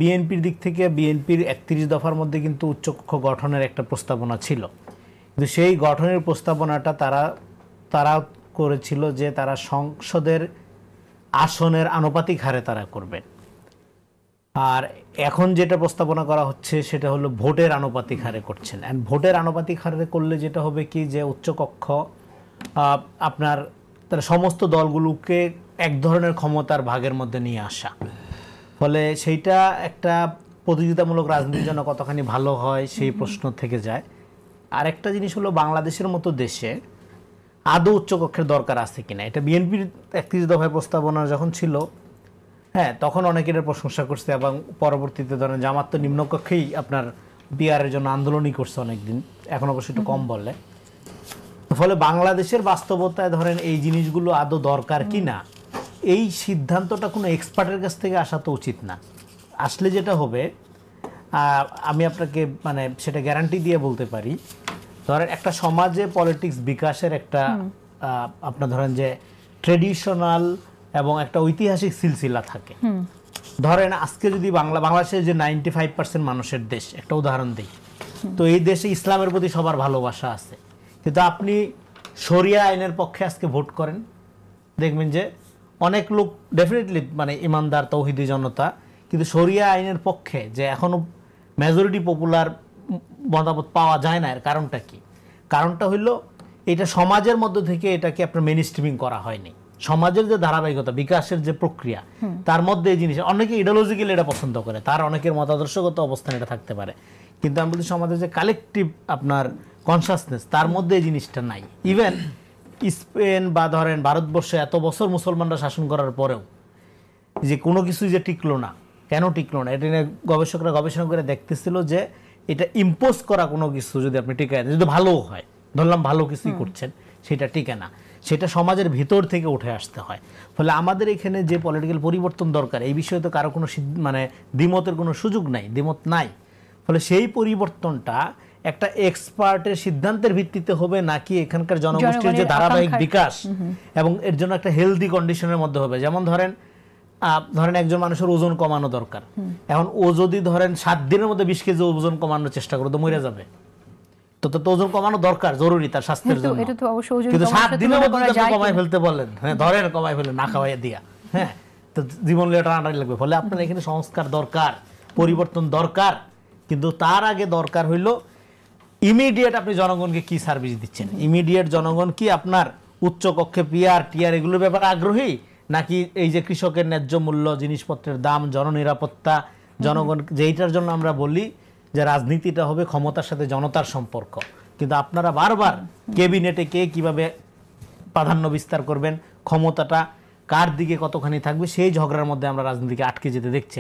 বিএনপির দিক থেকে বিএনপির ৩১ দফার মধ্যে কিন্তু উচ্চকক্ষ গঠনের একটা প্রস্তাবনা ছিল, কিন্তু সেই গঠনের প্রস্তাবনাটা তারা করেছিল যে তারা সংসদের আসনের আনুপাতিক হারে তারা করবেন। আর এখন যেটা প্রস্তাবনা করা হচ্ছে সেটা হলো ভোটের আনুপাতিক হারে করছেন। অ্যান্ড ভোটের আনুপাতিক হারে করলে যেটা হবে কি, যে উচ্চকক্ষ আপনার তারা সমস্ত দলগুলোকে এক ধরনের ক্ষমতার ভাগের মধ্যে নিয়ে আসা, ফলে সেইটা একটা প্রতিযোগিতামূলক রাজনীতির জন্য কতখানি ভালো হয় সেই প্রশ্ন থেকে যায়। আরেকটা জিনিস হলো, বাংলাদেশের মতো দেশে আদৌ উচ্চকক্ষের দরকার আছে কিনা। এটা বিএনপির ৩১ দফায় প্রস্তাবনা যখন ছিল, হ্যাঁ, তখন অনেকের প্রশংসা করছে, এবং পরবর্তীতে ধরেন জামাত তো নিম্নকক্ষেই আপনার বিআরের জন্য আন্দোলনই করছে অনেকদিন, এখন অবশ্য একটু কম বলে। ফলে বাংলাদেশের বাস্তবতায় ধরেন এই জিনিসগুলো আদৌ দরকার কিনা, এই সিদ্ধান্তটা কোনো এক্সপার্টের কাছ থেকে আসা তো উচিত না। আসলে যেটা হবে, আমি আপনাকে মানে সেটা গ্যারান্টি দিয়ে বলতে পারি, ধরেন একটা সমাজে পলিটিক্স বিকাশের একটা আপনার ধরেন যে ট্রেডিশনাল এবং একটা ঐতিহাসিক সিলসিলা থাকে। ধরেন আজকে যদি বাংলাদেশের যে 95% মানুষের দেশ, একটা উদাহরণ দিই, তো এই দেশে ইসলামের প্রতি সবার ভালোবাসা আছে, কিন্তু আপনি শরিয়া আইনের পক্ষে আজকে ভোট করেন, দেখবেন যে অনেক লোক ডেফিনেটলি মানে ইমানদার তৌহিদি জনতা, কিন্তু শরিয়া আইনের পক্ষে যে এখনো মেজরিটি পপুলার মতামত পাওয়া যায় না। এর কারণটা কি? কারণটা হইল এটা সমাজের মধ্য থেকে এটাকে আপনার মেইন স্ট্রিমিং করা হয়নি। সমাজের যে ধারাবাহিকতা বিকাশের যে প্রক্রিয়া, তার মধ্যে এই জিনিস অনেকে ইডিওলজিক্যালি এটা পছন্দ করে, তার অনেকের মতাদর্শগত অবস্থান এটা থাকতে পারে, কিন্তু আমি বলছি সমাজের যে কালেকটিভ আপনার কনসাসনেস, তার মধ্যে এই জিনিসটা নাই। ইভেন স্পেন বা ধরেন ভারতবর্ষে এত বছর মুসলমানরা শাসন করার পরেও যে কোনো কিছুই যে টিকলো না, কেন টিকলো না, এটা নিয়ে গবেষকরা গবেষণা করে দেখতেছিল যে এটা ইম্পোজ করা কোনো কিছু যদি আপনি টিকায়, যদি ভালোও হয়, ধরলাম ভালো কিছুই করছেন, সেটা টিকে না, সেটা সমাজের ভিতর থেকে উঠে আসতে হয়। ফলে আমাদের এখানে যে পলিটিক্যাল পরিবর্তন দরকার, এই বিষয়ে তো কারো কোনো মানে দ্বিমতের কোনো সুযোগ নাই, দ্বিমত নাই। ফলে সেই পরিবর্তনটা একটা এক্সপার্টের সিদ্ধান্তের ভিত্তিতে হবে, নাকি এখানকার জনগোষ্ঠীর যে ধারাবাহিক বিকাশ এবং এর জন্য একটা হেলদি কন্ডিশনের মধ্যে হবে। যেমন ধরেন একজন মানুষের ওজন কমানো দরকার, এখন ও যদি ধরেন 7 দিনের মধ্যে 20 কেজি ওজন কমানোর চেষ্টা করে, তো মরে যাবে। তো ওজন কমানো দরকার, জরুরি তার স্বাস্থ্যের জন্য, কিন্তু 7 দিনের মধ্যে কমাই ফেলতে বলেন, হ্যাঁ ধরেন কমাই ফেলে না খাওয়াই দিয়া, হ্যাঁ, তো জীবন টানাটানি লাগবে। ফলে আপনার এখানে সংস্কার দরকার, পরিবর্তন দরকার, কিন্তু তার আগে দরকার হইল ইমিডিয়েট আপনি জনগণকে কি সার্ভিস দিচ্ছেন। ইমিডিয়েট জনগণ কি আপনার উচ্চকক্ষে পিআর টিআর এগুলোর ব্যাপারে আগ্রহী, নাকি এই যে কৃষকের ন্যায্য মূল্য, জিনিসপত্রের দাম, জননিরাপত্তা, জনগণ, যেইটার জন্য আমরা বলি যে রাজনীতিটা হবে ক্ষমতার সাথে জনতার সম্পর্ক, কিন্তু আপনারা বারবার ক্যাবিনেটে কে কিভাবে প্রাধান্য বিস্তার করবেন, ক্ষমতাটা কার দিকে কতখানি থাকবে, সেই ঝগড়ার মধ্যে আমরা রাজনীতিকে আটকে যেতে দেখছি।